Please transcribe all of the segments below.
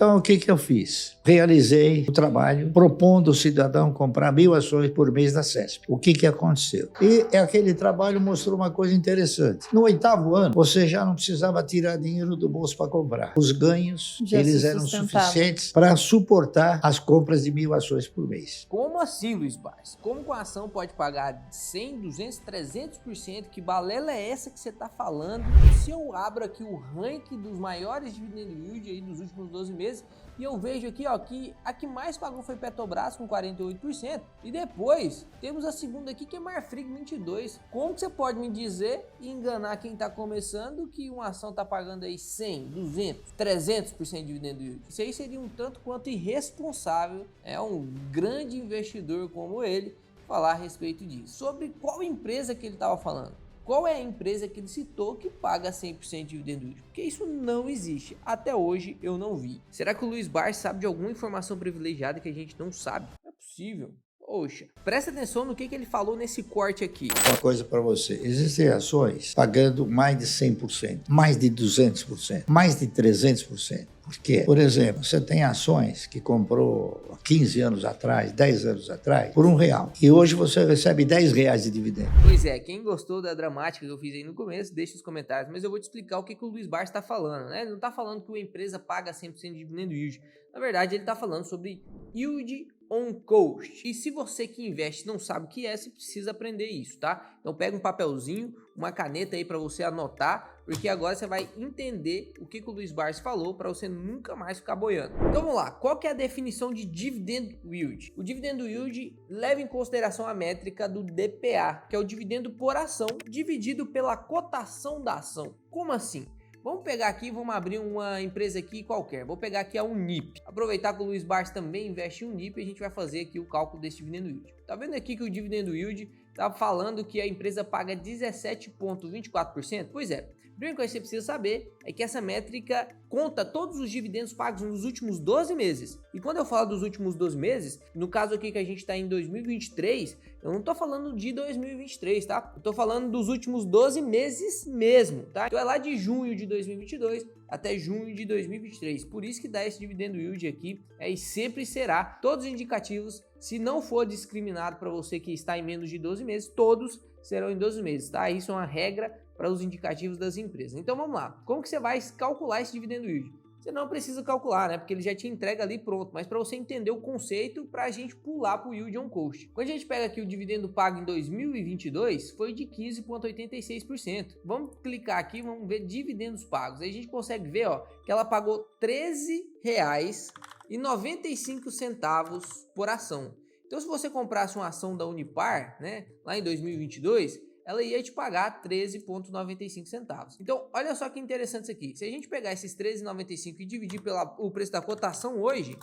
Então, o que eu fiz? Realizei o trabalho propondo o cidadão comprar 1.000 ações por mês da CESP. O que aconteceu? E aquele trabalho mostrou uma coisa interessante. No 8º ano, você já não precisava tirar dinheiro do bolso para comprar. Os ganhos, eles eram suficientes para suportar as compras de 1.000 ações por mês. Como assim, Luiz Barsi? Como que a ação pode pagar 100, 200, 300%? Que balela é essa que você está falando? Se eu abro aqui o ranking dos maiores dividend yield aí dos últimos 12 meses, e eu vejo aqui, ó, que a que mais pagou foi Petrobras com 48%, e depois temos a segunda aqui que é Marfrig 22%. Como que você pode me dizer e enganar quem está começando que uma ação está pagando aí 100, 200, 300% de dividend yield? Isso aí seria um tanto quanto irresponsável, um grande investidor como ele falar a respeito disso. Sobre qual empresa que ele estava falando? Qual é a empresa que ele citou que paga 100% de dividend yield? Porque isso não existe. Até hoje eu não vi. Será que o Luiz Barsi sabe de alguma informação privilegiada que a gente não sabe? Não é possível. Poxa, presta atenção no que ele falou nesse corte aqui. Uma coisa para você, existem ações pagando mais de 100%, mais de 200%, mais de 300%. Por quê? Por exemplo, você tem ações que comprou 15 anos atrás, 10 anos atrás, por R$1. E hoje você recebe R$10 de dividendo. Pois é, quem gostou da dramática que eu fiz aí no começo, deixa os comentários, mas eu vou te explicar o que o Luiz Barsi está falando, né? Ele não está falando que uma empresa paga 100% de dividend yield. Na verdade, ele está falando sobre yield on cost. E se você que investe não sabe o que é, você precisa aprender isso, tá? Então pega um papelzinho, uma caneta aí para você anotar, porque agora você vai entender o que o Luiz Barsi falou para você nunca mais ficar boiando. Então vamos lá, qual que é a definição de dividend yield? O dividend yield leva em consideração a métrica do DPA, que é o dividendo por ação dividido pela cotação da ação. Como assim? Vamos pegar aqui, vamos abrir uma empresa aqui qualquer. Vou pegar aqui a Unip. Aproveitar que o Luiz Barsi também investe em Unip e a gente vai fazer aqui o cálculo desse dividend yield. Tá vendo aqui que o dividend yield tá falando que a empresa paga 17,24%? Pois é. A primeira coisa que você precisa saber é que essa métrica conta todos os dividendos pagos nos últimos 12 meses. E quando eu falo dos últimos 12 meses, no caso aqui que a gente está em 2023, eu não estou falando de 2023, tá? Eu estou falando dos últimos 12 meses mesmo, tá? Então é lá de junho de 2022 até junho de 2023. Por isso que dá esse dividend yield aqui, e sempre será todos indicativos. Se não for discriminado para você que está em menos de 12 meses, todos serão em 12 meses, tá? Isso é uma regra para os indicativos das empresas. Então vamos lá, como que você vai calcular esse dividend yield? Você não precisa calcular, né? Porque ele já te entrega ali pronto, mas para você entender o conceito, para a gente pular para o yield on cost. Quando a gente pega aqui o dividendo pago em 2022, foi de 15,86%. Vamos clicar aqui, vamos ver dividendos pagos. Aí a gente consegue ver, ó, que ela pagou R$13,95 por ação. Então se você comprasse uma ação da Unipar, né, lá em 2022, ela ia te pagar 13,95 centavos. Então, olha só que interessante isso aqui. Se a gente pegar esses 13,95 e dividir pelo preço da cotação hoje,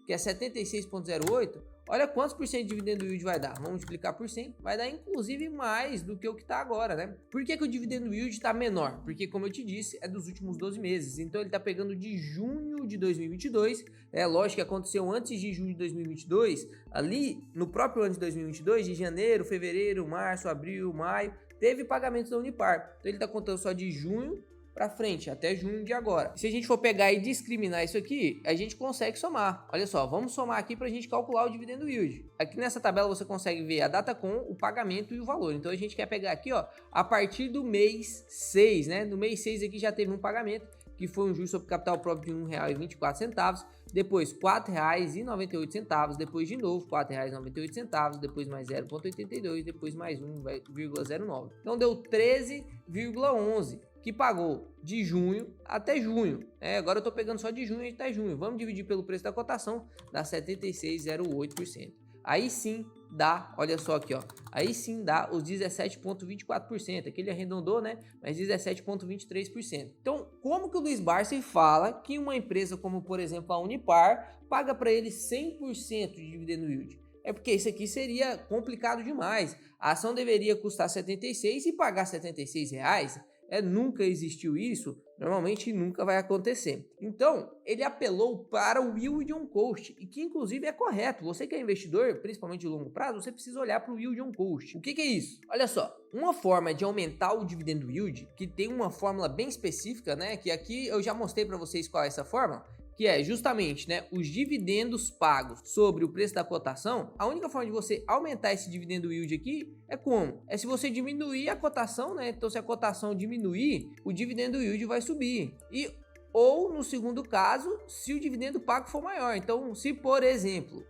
que é 76,08, olha quantos por cento de dividendo yield vai dar. Vamos multiplicar por 100, vai dar inclusive mais do que o que está agora, né? Por que o dividendo yield está menor? Porque, como eu te disse, é dos últimos 12 meses. Então, ele está pegando de junho de 2022. É lógico que aconteceu antes de junho de 2022. Ali, no próprio ano de 2022, de janeiro, fevereiro, março, abril, maio, teve pagamentos da Unipar. Então, ele está contando só de junho para frente, até junho de agora. Se a gente for pegar e discriminar isso aqui, a gente consegue somar. Olha só, vamos somar aqui para a gente calcular o dividendo yield. Aqui nessa tabela você consegue ver a data com o pagamento e o valor. Então a gente quer pegar aqui, ó, a partir do mês 6, né? No mês 6 aqui já teve um pagamento, que foi um juros sobre capital próprio de R$1,24, depois R$4,98, depois de novo R$4,98, depois mais 0,82, depois mais 1,09. Então deu 13,11, que pagou de junho até junho. Agora eu tô pegando só de junho até junho. Vamos dividir pelo preço da cotação, dá 76,08%. Aí sim dá, olha só aqui, ó. Aí sim dá os 17,24%. Aqui ele arredondou, né? Mas 17,23%. Então, como que o Luiz Barsi fala que uma empresa como, por exemplo, a Unipar paga para ele 100% de dividendo yield? É porque isso aqui seria complicado demais. A ação deveria custar 76 e pagar R$76. Nunca existiu isso, normalmente nunca vai acontecer. Então, ele apelou para o yield on cost, e que inclusive é correto. Você que é investidor, principalmente de longo prazo, você precisa olhar para o yield on cost. O que é isso? Olha só, uma forma de aumentar o dividendo yield, que tem uma fórmula bem específica, né? Que aqui eu já mostrei para vocês qual é essa fórmula, que é justamente, né, os dividendos pagos sobre o preço da cotação. A única forma de você aumentar esse dividendo yield aqui é como? É se você diminuir a cotação, né? Então, se a cotação diminuir, o dividendo yield vai subir. Ou no segundo caso, se o dividendo pago for maior. Então, se por exemplo,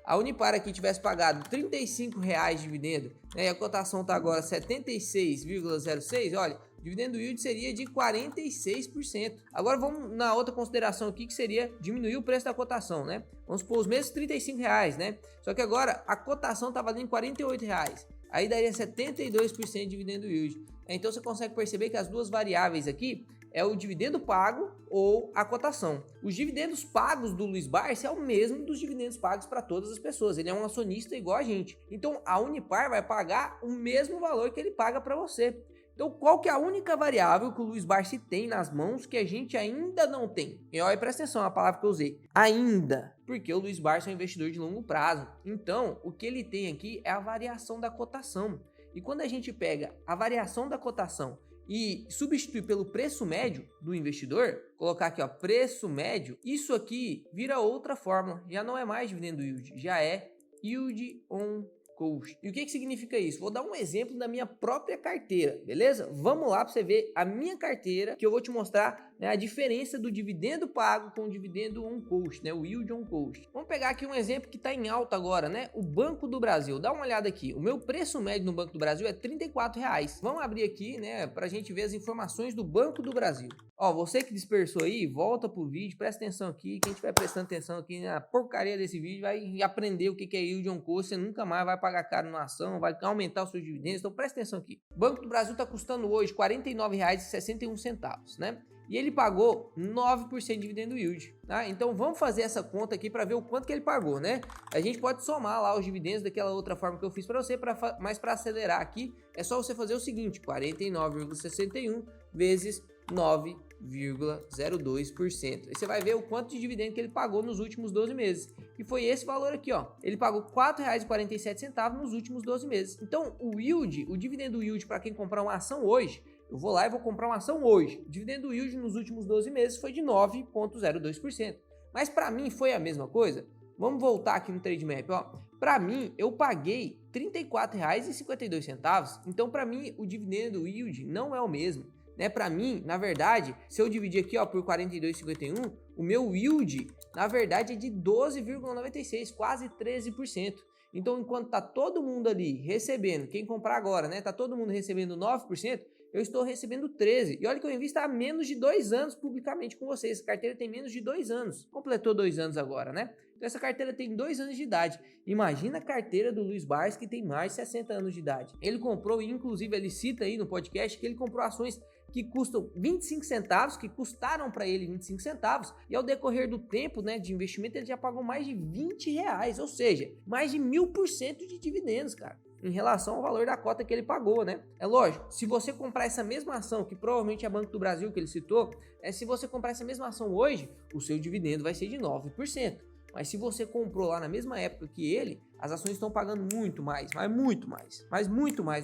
a Unipar aqui tivesse pagado R$ 35,00 de dividendo, né, e a cotação está agora 76,06, olha, o dividendo yield seria de 46%. Agora vamos na outra consideração aqui, que seria diminuir o preço da cotação, né? Vamos supor os mesmos R$ 35,00, né? Só que agora a cotação está valendo R$ 48,00. Aí daria 72% de dividendo yield. Então você consegue perceber que as duas variáveis aqui é o dividendo pago ou a cotação. Os dividendos pagos do Luiz Barsi é o mesmo dos dividendos pagos para todas as pessoas. Ele é um acionista igual a gente. Então a Unipar vai pagar o mesmo valor que ele paga para você. Então qual que é a única variável que o Luiz Barsi tem nas mãos que a gente ainda não tem? E olha, presta atenção na palavra que eu usei. Ainda. Porque o Luiz Barsi é um investidor de longo prazo. Então o que ele tem aqui é a variação da cotação. E quando a gente pega a variação da cotação e substituir pelo preço médio do investidor, colocar aqui, ó, preço médio, isso aqui vira outra fórmula, já não é mais dividendo yield, já é yield on cost. E o que significa isso? Vou dar um exemplo da minha própria carteira, beleza? Vamos lá para você ver a minha carteira, que eu vou te mostrar, né, a diferença do dividendo pago com o dividendo on cost, né, o yield on cost. Vamos pegar aqui um exemplo que está em alta agora, né, o Banco do Brasil. Dá uma olhada aqui, o meu preço médio no Banco do Brasil é R$ 34,00. Vamos abrir aqui, né, para a gente ver as informações do Banco do Brasil. Ó, você que dispersou aí, volta pro vídeo, presta atenção aqui. Quem estiver prestando atenção aqui na porcaria desse vídeo vai aprender o que é yield on cost. Você nunca mais vai pagar caro numa ação, vai aumentar os seus dividendos. Então presta atenção aqui. O Banco do Brasil está custando hoje R$ 49,61, né? E ele pagou 9% de dividendo yield, tá? Então vamos fazer essa conta aqui para ver o quanto que ele pagou, né? A gente pode somar lá os dividendos daquela outra forma que eu fiz para você, mas para acelerar aqui, é só você fazer o seguinte, 49,61 vezes 9,02%. Aí você vai ver o quanto de dividendo que ele pagou nos últimos 12 meses. E foi esse valor aqui, ó. Ele pagou R$ 4,47 nos últimos 12 meses. Então, o yield, o dividendo yield para quem comprar uma ação hoje, eu vou lá e vou comprar uma ação hoje. O dividendo yield nos últimos 12 meses foi de 9,02%. Mas para mim foi a mesma coisa? Vamos voltar aqui no Trade Map, ó. Para mim, eu paguei R$ 34,52. Então, para mim, o dividendo yield não é o mesmo. Né, para mim, na verdade, se eu dividir aqui, ó, por 42,51, o meu yield, na verdade, é de 12,96, quase 13%. Então, enquanto tá todo mundo ali recebendo, quem comprar agora, né, tá todo mundo recebendo 9%, eu estou recebendo 13%. E olha que eu invisto há menos de 2 anos publicamente com vocês. Essa carteira tem menos de 2 anos. Completou 2 anos agora, né? Então essa carteira tem 2 anos de idade. Imagina a carteira do Luiz Barsi, que tem mais de 60 anos de idade. Ele comprou, e inclusive ele cita aí no podcast, que ele comprou ações que custam 25 centavos, que custaram para ele 25 centavos, e ao decorrer do tempo, né, de investimento, ele já pagou mais de R$ 20, ou seja, mais de 1000% de dividendos, cara, em relação ao valor da cota que ele pagou, né? É lógico, se você comprar essa mesma ação, que provavelmente é Banco do Brasil que ele citou, se você comprar essa mesma ação hoje, o seu dividendo vai ser de 9%. Mas se você comprou lá na mesma época que ele, as ações estão pagando muito mais do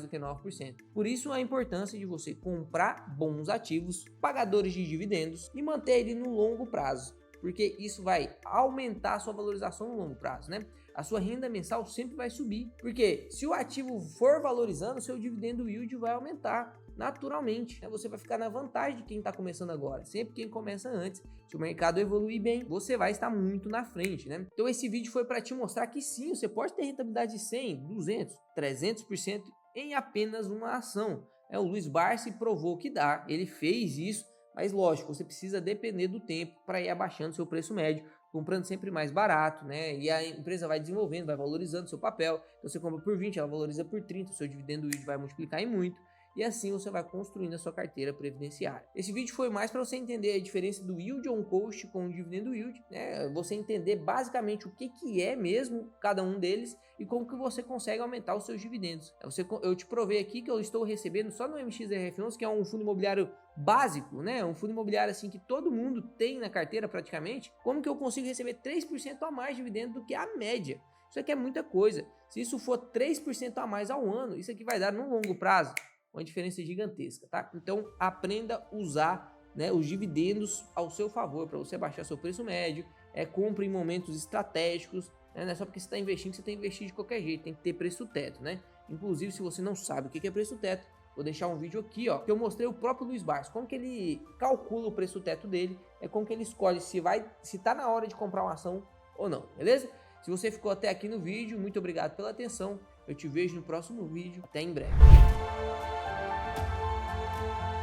que 9%. Por isso a importância de você comprar bons ativos, pagadores de dividendos e manter ele no longo prazo, porque isso vai aumentar a sua valorização no longo prazo, né? A sua renda mensal sempre vai subir, porque se o ativo for valorizando, o seu dividendo yield vai aumentar naturalmente, né? Você vai ficar na vantagem de quem está começando agora. Sempre quem começa antes, se o mercado evoluir bem, você vai estar muito na frente, né? Então esse vídeo foi para te mostrar que sim, você pode ter rentabilidade de 100, 200, 300% em apenas uma ação. O Luiz Barsi provou que dá, ele fez isso, mas lógico, você precisa depender do tempo para ir abaixando seu preço médio, comprando sempre mais barato, né? E a empresa vai desenvolvendo, vai valorizando seu papel. Então você compra por 20, ela valoriza por 30, o seu dividendo yield vai multiplicar em muito. E assim você vai construindo a sua carteira previdenciária. Esse vídeo foi mais para você entender a diferença do yield on cost com o dividendo yield, né? Você entender basicamente o que é mesmo cada um deles e como que você consegue aumentar os seus dividendos. Eu te provei aqui que eu estou recebendo só no MXRF11, que é um fundo imobiliário básico, né? Um fundo imobiliário assim que todo mundo tem na carteira praticamente. Como que eu consigo receber 3% a mais de dividendo do que a média? Isso aqui é muita coisa. Se isso for 3% a mais ao ano, isso aqui vai dar no longo prazo uma diferença gigantesca, tá? Então aprenda a usar né, os dividendos ao seu favor, para você baixar seu preço médio, compra em momentos estratégicos, né? Não é só porque você está investindo que você tem que investir de qualquer jeito, tem que ter preço teto, né? Inclusive, se você não sabe o que é preço teto, vou deixar um vídeo aqui, ó, que eu mostrei o próprio Luiz Barsi, como que ele calcula o preço teto dele, como que ele escolhe se tá na hora de comprar uma ação ou não, beleza? Se você ficou até aqui no vídeo, muito obrigado pela atenção, eu te vejo no próximo vídeo, até em breve.